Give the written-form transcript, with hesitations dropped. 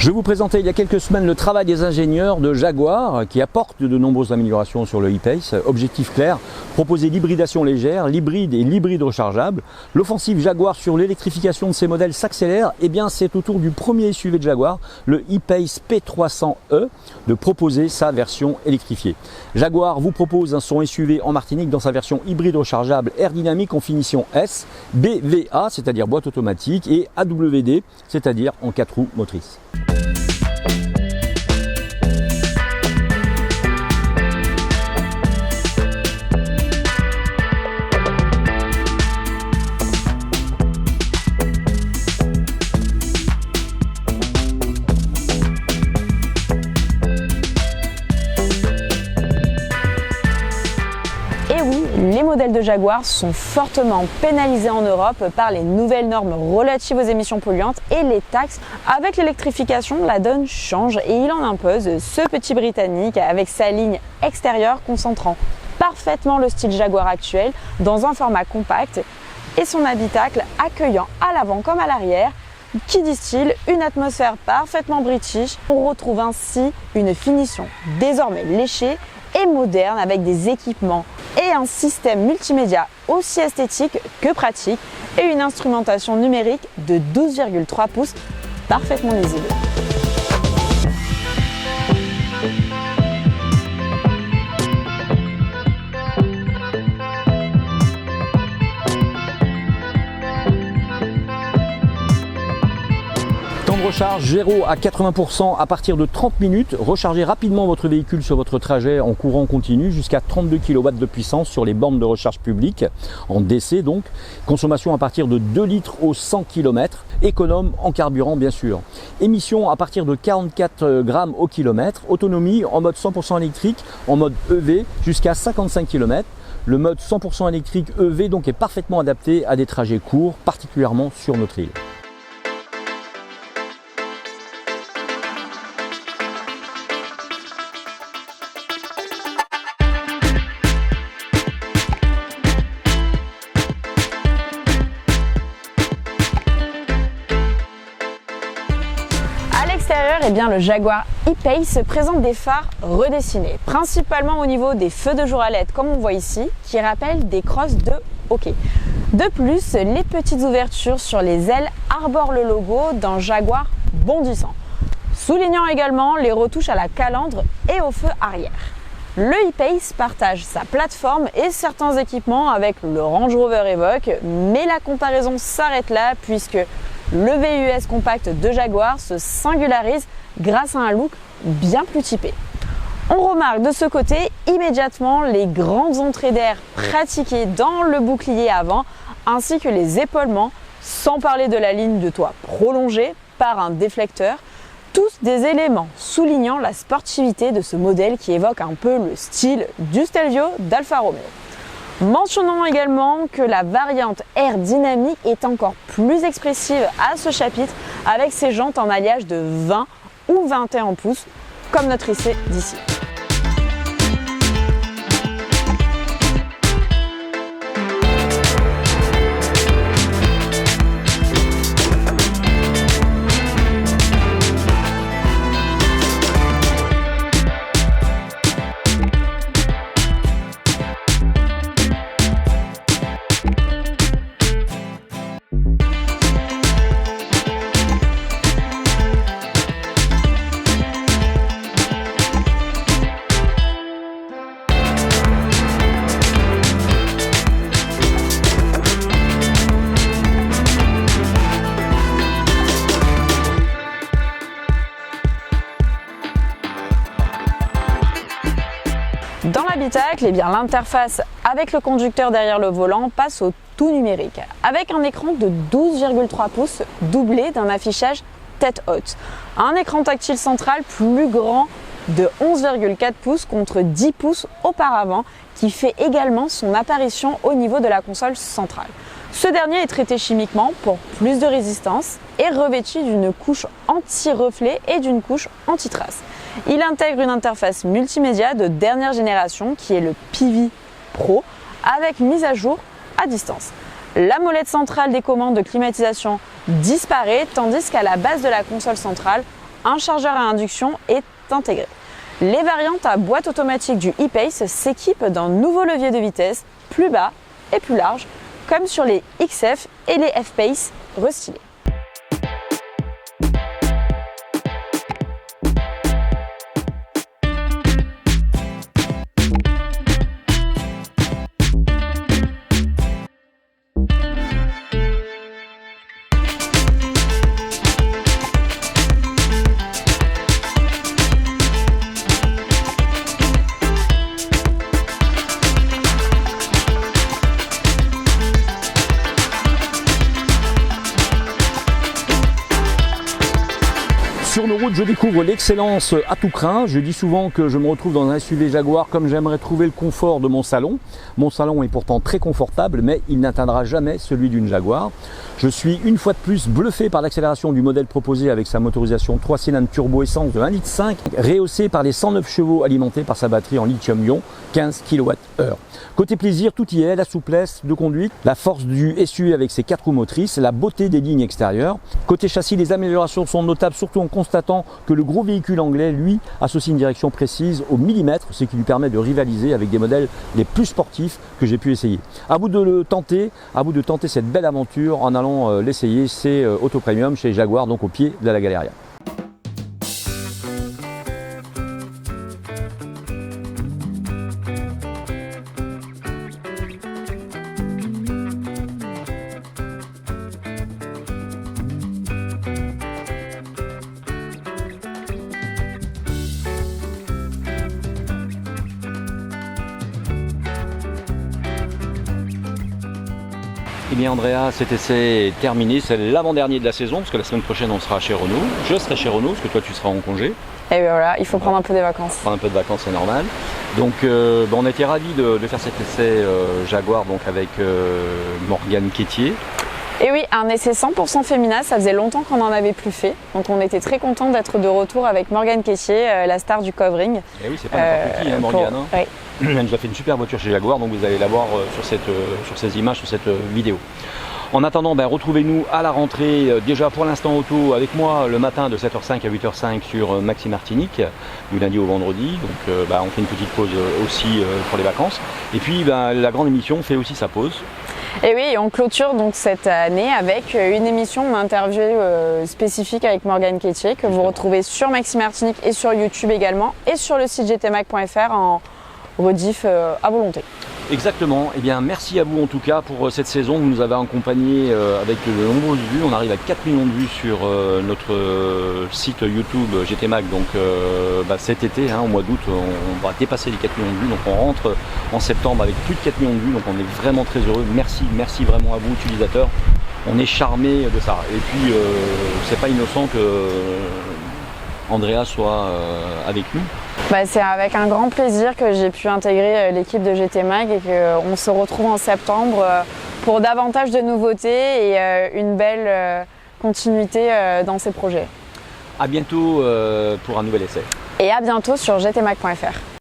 Je vous présentais il y a quelques semaines le travail des ingénieurs de Jaguar qui apportent de nombreuses améliorations sur le e-Pace. Objectif clair, proposer l'hybridation légère, l'hybride et l'hybride rechargeable. L'offensive Jaguar sur l'électrification de ces modèles s'accélère. Et bien c'est au tour du premier SUV de Jaguar, le e-Pace P300e, de proposer sa version électrifiée. Jaguar vous propose son SUV en Martinique dans sa version hybride rechargeable air dynamique en finition S, BVA, c'est-à-dire boîte automatique, et AWD, c'est-à-dire en 4 roues motrices. Les modèles de Jaguar sont fortement pénalisés en Europe par les nouvelles normes relatives aux émissions polluantes et les taxes. Avec l'électrification, la donne change et il en impose ce petit Britannique avec sa ligne extérieure concentrant parfaitement le style Jaguar actuel dans un format compact et son habitacle accueillant à l'avant comme à l'arrière, qui distille une atmosphère parfaitement british. On retrouve ainsi une finition désormais léchée et moderne avec des équipements et un système multimédia aussi esthétique que pratique et une instrumentation numérique de 12,3 pouces parfaitement lisible. Recharge 0 à 80% à partir de 30 minutes. Rechargez rapidement votre véhicule sur votre trajet en courant continu jusqu'à 32 kW de puissance sur les bornes de recharge publiques, en DC donc. Consommation à partir de 2 litres au 100 km. Économe en carburant bien sûr. Émissions à partir de 44 grammes au kilomètre. Autonomie en mode 100% électrique, en mode EV jusqu'à 55 km. Le mode 100% électrique EV donc est parfaitement adapté à des trajets courts, particulièrement sur notre île. Eh bien, le Jaguar e-Pace présente des phares redessinés, principalement au niveau des feux de jour à LED comme on voit ici, qui rappellent des crosses de hockey. De plus, les petites ouvertures sur les ailes arborent le logo d'un Jaguar bondissant, soulignant également les retouches à la calandre et au feu arrière. Le e-Pace partage sa plateforme et certains équipements avec le Range Rover Evoque, mais la comparaison s'arrête là puisque le VUS compact de Jaguar se singularise grâce à un look bien plus typé. On remarque de ce côté immédiatement les grandes entrées d'air pratiquées dans le bouclier avant ainsi que les épaulements, sans parler de la ligne de toit prolongée par un déflecteur, tous des éléments soulignant la sportivité de ce modèle qui évoque un peu le style du Stelvio d'Alfa Romeo. Mentionnons également que la variante air dynamique est encore plus expressive à ce chapitre avec ses jantes en alliage de 20 ou 21 pouces comme notre essai d'ici. Dans l'habitacle, l'interface avec le conducteur derrière le volant passe au tout numérique, avec un écran de 12,3 pouces doublé d'un affichage tête haute. Un écran tactile central plus grand de 11,4 pouces contre 10 pouces auparavant, qui fait également son apparition au niveau de la console centrale. Ce dernier est traité chimiquement pour plus de résistance et revêtu d'une couche anti-reflet et d'une couche anti-trace. Il intègre une interface multimédia de dernière génération qui est le PV Pro avec mise à jour à distance. La molette centrale des commandes de climatisation disparaît tandis qu'à la base de la console centrale, un chargeur à induction est intégré. Les variantes à boîte automatique du e-Pace s'équipent d'un nouveau levier de vitesse plus bas et plus large, comme sur les XF et les F-Pace restylés. Sur nos routes, je découvre l'excellence à tout crin. Je dis souvent que je me retrouve dans un SUV Jaguar comme j'aimerais trouver le confort de mon salon. Mon salon est pourtant très confortable, mais il n'atteindra jamais celui d'une Jaguar. Je suis une fois de plus bluffé par l'accélération du modèle proposé avec sa motorisation 3 cylindres turbo essence de 1,5 litre, rehaussée par les 109 chevaux alimentés par sa batterie en lithium-ion, 15 kWh. Côté plaisir, tout y est, la souplesse de conduite, la force du SUV avec ses 4 roues motrices, la beauté des lignes extérieures. Côté châssis, les améliorations sont notables, surtout en constatant que le gros véhicule anglais, lui, associe une direction précise au millimètre, ce qui lui permet de rivaliser avec des modèles les plus sportifs que j'ai pu essayer. À bout de tenter cette belle aventure en allant l'essayer, c'est Auto Premium chez Jaguar, donc au pied de la Galeria. Eh bien Andrea, cet essai est terminé, c'est l'avant-dernier de la saison, parce que la semaine prochaine on sera chez Renault. Je serai chez Renault, parce que toi tu seras en congé. Et voilà, il faut prendre un peu des vacances. Prendre un peu de vacances, c'est normal. Donc on a été ravis de faire cet essai Jaguar donc avec Morgane Quétier. Et oui, un essai 100% féminin, ça faisait longtemps qu'on n'en avait plus fait. Donc on était très contents d'être de retour avec Morgane Quétier, la star du covering. Et oui, c'est pas n'importe qui, hein, Morgane. Oui. Elle nous a fait une super voiture chez Jaguar, donc vous allez la voir sur ces images, sur cette vidéo. En attendant, retrouvez-nous à la rentrée, déjà pour l'instant auto, avec moi le matin de 7h05 à 8h05 sur Maxi Martinique, du lundi au vendredi. Donc on fait une petite pause aussi pour les vacances. Et puis la grande émission fait aussi sa pause. Et oui, on clôture donc cette année avec une émission d'interview spécifique avec Morgane Quétier que vous retrouvez sur Maxi Martinique et sur YouTube également et sur le site gtmac.fr en rediff à volonté. Exactement, eh bien merci à vous en tout cas pour cette saison, vous nous avez accompagnés avec de nombreuses vues, on arrive à 4 millions de vues sur notre site YouTube GTMac, donc cet été, au mois d'août, on va dépasser les 4 millions de vues, donc on rentre en septembre avec plus de 4 millions de vues, donc on est vraiment très heureux, merci vraiment à vous utilisateurs, on est charmés de ça, et puis c'est pas innocent que Andrea soit avec nous. C'est avec un grand plaisir que j'ai pu intégrer l'équipe de GTMac et qu'on se retrouve en septembre pour davantage de nouveautés et une belle continuité dans ces projets. A bientôt pour un nouvel essai. Et à bientôt sur gtmac.fr.